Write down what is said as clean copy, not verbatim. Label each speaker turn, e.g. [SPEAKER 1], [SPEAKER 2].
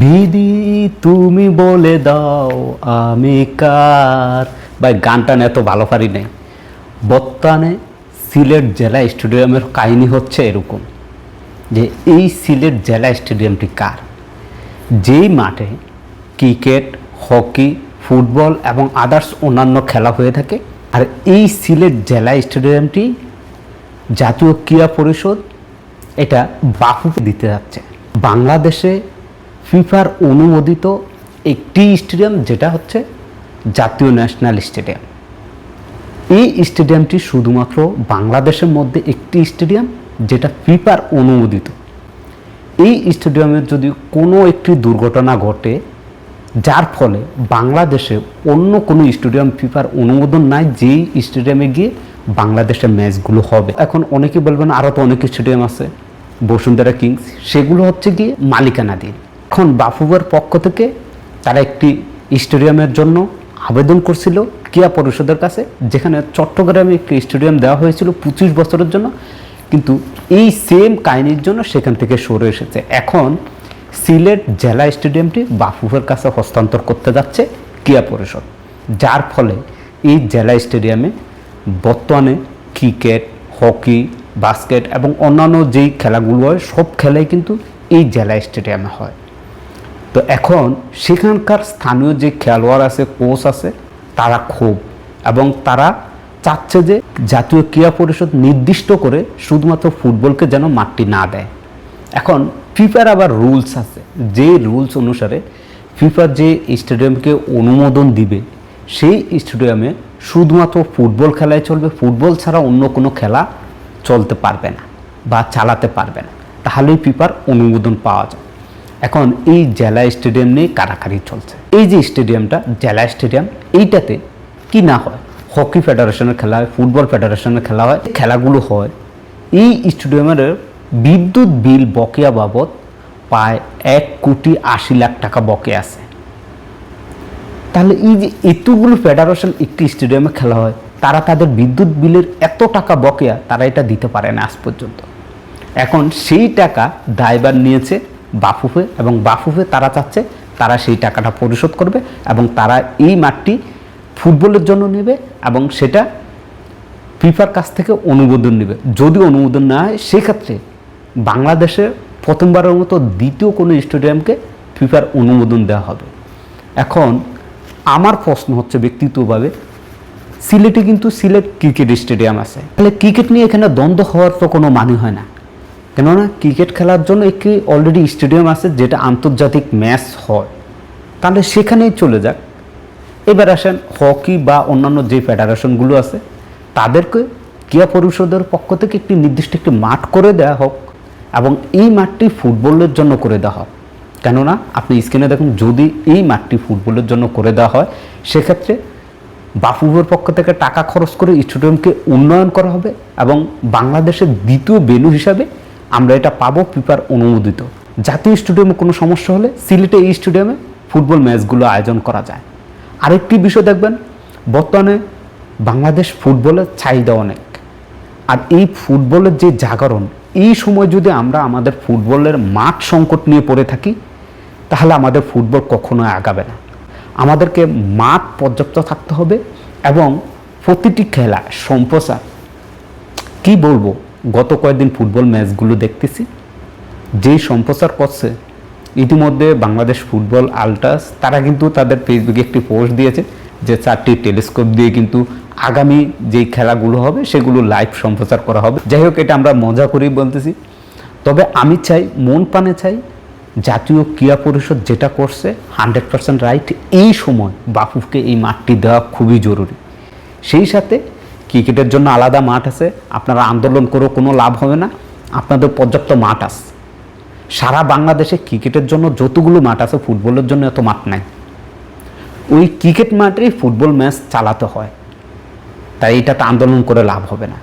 [SPEAKER 1] দিদি তুমি বলে দাও আমি কার। ভাই গানটা না এত ভালো পারি নাই। বর্তমানে সিলেট জেলা স্টেডিয়ামের কাহিনী হচ্ছে এরকম যে এই সিলেট জেলা স্টেডিয়ামটি কার, যেই মাঠে ক্রিকেট, হকি, ফুটবল এবং আদার্স অন্যান্য খেলা হয়ে থাকে। আর এই সিলেট জেলা স্টেডিয়ামটি জাতীয় ক্রীড়া পরিষদ এটা বাফুফে দিতে যাচ্ছে। বাংলাদেশে ফিফার অনুমোদিত একটি স্টেডিয়াম, যেটা হচ্ছে জাতীয় ন্যাশনাল স্টেডিয়াম। এই স্টেডিয়ামটি শুধুমাত্র বাংলাদেশের মধ্যে একটি স্টেডিয়াম যেটা ফিফার অনুমোদিত। এই স্টেডিয়ামের যদি কোনো একটি দুর্ঘটনা ঘটে, যার ফলে বাংলাদেশে অন্য কোনো স্টেডিয়াম ফিফার অনুমোদন নাই যেই স্টেডিয়ামে গিয়ে বাংলাদেশের ম্যাচগুলো হবে। এখন অনেকে বলবেন আরও তো অনেক স্টেডিয়াম আছে, বসুন্ধরা কিংস, সেগুলো হচ্ছে গিয়ে মালিকানাধীন। এখন বাফুফের পক্ষ থেকে তারা একটি স্টেডিয়ামের জন্য আবেদন করছিল ক্রীড়া পরিষদের কাছে, যেখানে চট্টগ্রামে একটি স্টেডিয়াম দেওয়া হয়েছিল 25 বছরের জন্য, কিন্তু এই সেম কাহিনীর জন্য সেখান থেকে সরে এসেছে। এখন সিলেট জেলা স্টেডিয়ামটি বাফুফের কাছে হস্তান্তর করতে যাচ্ছে ক্রীড়া পরিষদ, যার ফলে এই জেলা স্টেডিয়ামে বর্তমানে ক্রিকেট, হকি, বাস্কেট এবং অন্যান্য যেই খেলাগুলো হয় সব খেলাই কিন্তু এই জেলা স্টেডিয়ামে হয়। তো এখন সেখানকার স্থানীয় যে খেলোয়াড় আছে, কোচ আছে, তারা খুব এবং তারা চাচ্ছে যে জাতীয় ক্রীড়া পরিষদ নির্দিষ্ট করে শুধুমাত্র ফুটবলকে যেন মাঠটি না দেয়। এখন ফিফার আবার রুলস আছে, যে রুলস অনুসারে ফিফা যে স্টেডিয়ামকে অনুমোদন দিবে সেই স্টেডিয়ামে শুধুমাত্র ফুটবল খেলাই চলবে, ফুটবল ছাড়া অন্য কোনো খেলা চলতে পারবে না বা চালাতে পারবে না, তাহলেই ফিফার অনুমোদন পাওয়া যায়। এখন এই জেলা স্টেডিয়াম নিয়ে কারাকারি চলছে। এই যে স্টেডিয়ামটা জেলা স্টেডিয়াম, এইটাতে কি না হয়, হকি ফেডারেশনের খেলা হয়, ফুটবল ফেডারেশনের খেলা হয়, খেলাগুলো হয়। এই স্টেডিয়ামের বিদ্যুৎ বিল বকেয়া বাবদ প্রায় 1,80,00,000 টাকা বকেয়া আছে। তাহলে এই যে এতগুলো ফেডারেশন একটি স্টেডিয়ামে খেলা হয়, তারা তাদের বিদ্যুৎ বিলের এত টাকা বকেয়া তারা এটা দিতে পারে না আজ পর্যন্ত। এখন সেই টাকা দায়ভার নিয়েছে বাফুফে, এবং বাফুফে তারা চাচ্ছে তারা সেই টাকাটা পরিশোধ করবে এবং তারা এই মাঠটি ফুটবলের জন্য নেবে এবং সেটা ফিফার কাছ থেকে অনুমোদন নেবে। যদি অনুমোদন না হয় সেক্ষেত্রে বাংলাদেশে প্রথমবারের মতো দ্বিতীয় কোনো স্টেডিয়ামকে ফিফার অনুমোদন দেওয়া হবে। এখন আমার প্রশ্ন হচ্ছে ব্যক্তিগতভাবে, সিলেটে কিন্তু সিলেট ক্রিকেট স্টেডিয়াম আছে, তাহলে ক্রিকেট নিয়ে এখানে দ্বন্দ্ব হওয়ার তো কোনো মানে হয় না, কেননা ক্রিকেট খেলার জন্য একটি অলরেডি স্টেডিয়াম আছে যেটা আন্তর্জাতিক ম্যাচ হয়, তাহলে সেখানেই চলে যাক। এবার আসেন হকি বা অন্যান্য যে ফেডারেশনগুলো আছে তাদেরকে ক্রীড়া পরিষদের পক্ষ থেকে একটি নির্দিষ্ট একটি মাঠ করে দেওয়া হোক এবং এই মাঠটি ফুটবলের জন্য করে দেওয়া হয়। কেননা আপনি স্ক্রিনে দেখুন, যদি এই মাঠটি ফুটবলের জন্য করে দেওয়া হয় সেক্ষেত্রে বাফুফের পক্ষ থেকে টাকা খরচ করে স্টেডিয়ামকে উন্নয়ন করা হবে এবং বাংলাদেশের দ্বিতীয় ভেন্যু হিসাবে আমরা এটা পাবো ফিফার অনুমোদিত। জাতীয় স্টেডিয়ামে কোনো সমস্যা হলে সিলেটে এই স্টেডিয়ামে ফুটবল ম্যাচগুলো আয়োজন করা যায়। আরেকটি বিষয় দেখবেন, বর্তমানে বাংলাদেশ ফুটবলের চাহিদা অনেক, আর এই ফুটবলের যে জাগরণ, এই সময় যদি আমরা আমাদের ফুটবলের মাঠ সংকট নিয়ে পড়ে থাকি তাহলে আমাদের ফুটবল কখনোই আগাবে না। আমাদেরকে মাঠ পর্যাপ্ত থাকতে হবে এবং প্রতিটি খেলা সম্প্রচার, কি বলবো, গত কয়েকদিন ফুটবল ম্যাচগুলো দেখতেছি যেই সম্প্রচার করছে ইতিমধ্যে বাংলাদেশ ফুটবল আল্ট্রাস, তারা কিন্তু তাদের ফেসবুকে একটি পোস্ট দিয়েছে যে 4টি টেলিস্কোপ দিয়ে কিন্তু আগামী যেই খেলাগুলো হবে সেগুলো লাইভ সম্প্রচার করা হবে। যাই হোক, এটা আমরা মজা করেই বলতেছি, তবে আমি চাই, মন প্রাণে চাই, জাতীয় ক্রীড়া পরিষদ যেটা করছে 100% রাইট। এই সময় বাফুফকে এই মাঠটি দেওয়া খুবই জরুরি। সেই সাথে ক্রিকেটের জন্য আলাদা মাঠ আছে, আপনারা আন্দোলন করেও কোনো লাভ হবে না, আপনাদের পর্যাপ্ত মাঠ আছে। সারা বাংলাদেশে ক্রিকেটের জন্য যতগুলো মাঠ আছে, ফুটবলের জন্য এত মাঠ নাই। ওই ক্রিকেট মাঠেই ফুটবল ম্যাচ চালাতে হয়, তাই এটাতে আন্দোলন করে লাভ হবে না।